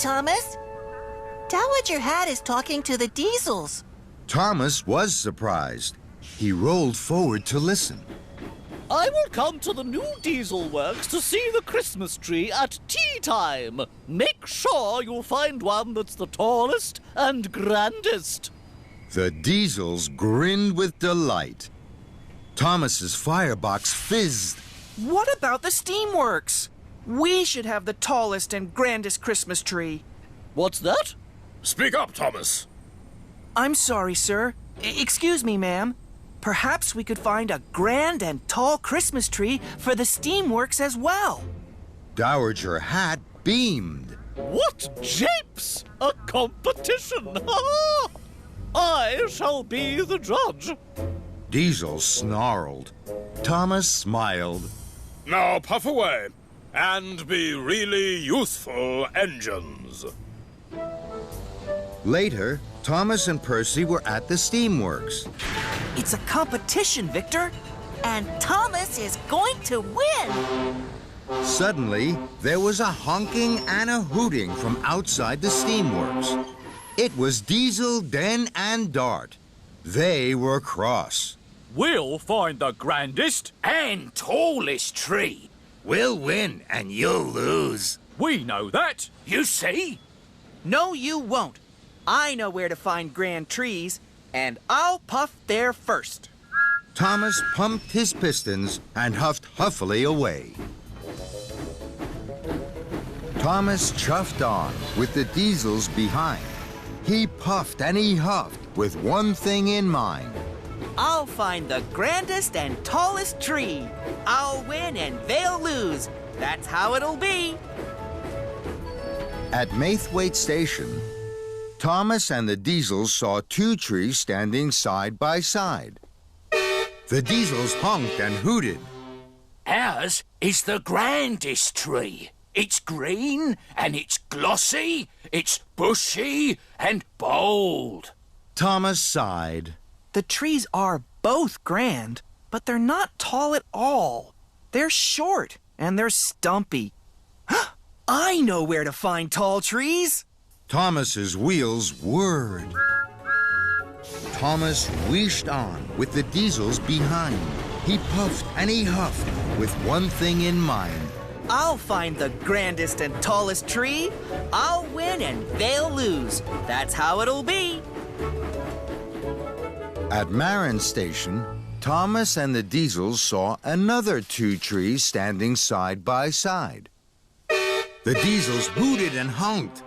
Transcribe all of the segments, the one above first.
Thomas. Dowager Hat is talking to the Diesels. Thomas was surprised. He rolled forward to listen. I will come to the new Diesel Works to see the Christmas tree at tea time. Make sure you find one that's the tallest and grandest. The Diesels grinned with delight. Thomas's firebox fizzed. What about the Steamworks? We should have the tallest and grandest Christmas tree. What's that? Speak up, Thomas. I'm sorry, sir. Excuse me, ma'am. Perhaps we could find a grand and tall Christmas tree for the Steamworks as well. Dowager Hat beamed. What japes! A competition! I shall be the judge. Diesel snarled. Thomas smiled. Now puff away and be really useful engines. Later, Thomas and Percy were at the Steamworks. It's a competition, Victor. And Thomas is going to win. Suddenly, there was a honking and a hooting from outside the Steamworks. It was Diesel, Den, and Dart. They were cross. We'll find the grandest and tallest tree. We'll win and you'll lose. We know that. You see? No, you won't. I know where to find grand trees, and I'll puff there first. Thomas pumped his pistons and huffed huffily away. Thomas chuffed on with the Diesels behind. He puffed and he huffed with one thing in mind. I'll find the grandest and tallest tree. I'll win and they'll lose. That's how it'll be. At Maithwaite Station, Thomas and the Diesels saw two trees standing side by side. The Diesels honked and hooted. Ours is the grandest tree. It's green and it's glossy, it's bushy and bold. Thomas sighed. The trees are both grand, but they're not tall at all. They're short and they're stumpy. I know where to find tall trees. Thomas's wheels whirred. Thomas wheeshed on with the Diesels behind. He puffed and he huffed with one thing in mind. I'll find the grandest and tallest tree. I'll win and they'll lose. That's how it'll be. At Marin Station, Thomas and the Diesels saw another two trees standing side by side. The Diesels hooted and honked.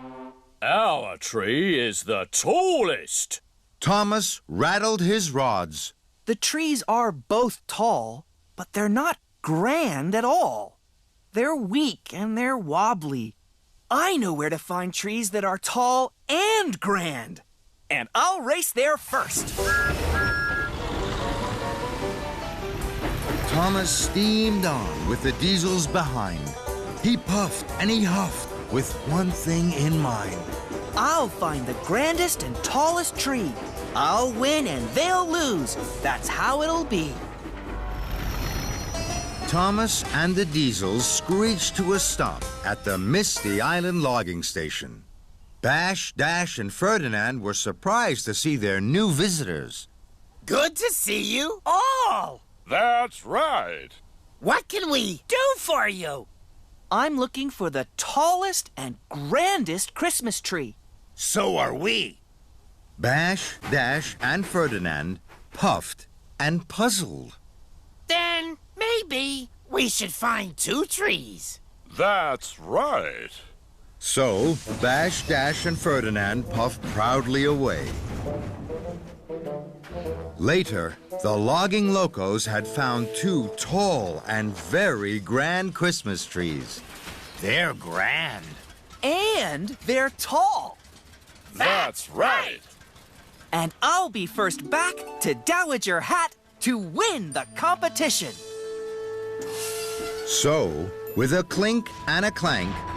Our tree is the tallest. Thomas rattled his rods. The trees are both tall, but they're not grand at all. They're weak and they're wobbly. I know where to find trees that are tall and grand. And I'll race there first. Thomas steamed on with the Diesels behind. He puffed and he huffed with one thing in mind. I'll find the grandest and tallest tree. I'll win and they'll lose. That's how it'll be. Thomas and the Diesels screeched to a stop at the Misty Island logging station. Bash, Dash, and Ferdinand were surprised to see their new visitors. Good to see you all. That's right. What can we do for you? I'm looking for the tallest and grandest Christmas tree. So are we. Bash, Dash, and Ferdinand puffed and puzzled. Then maybe we should find two trees. That's right. So, Bash, Dash, and Ferdinand puffed proudly away. Later, the logging locos had found two tall and very grand Christmas trees. They're grand. And they're tall. That's right. And I'll be first back to Dowager Hat to win the competition. So, with a clink and a clank,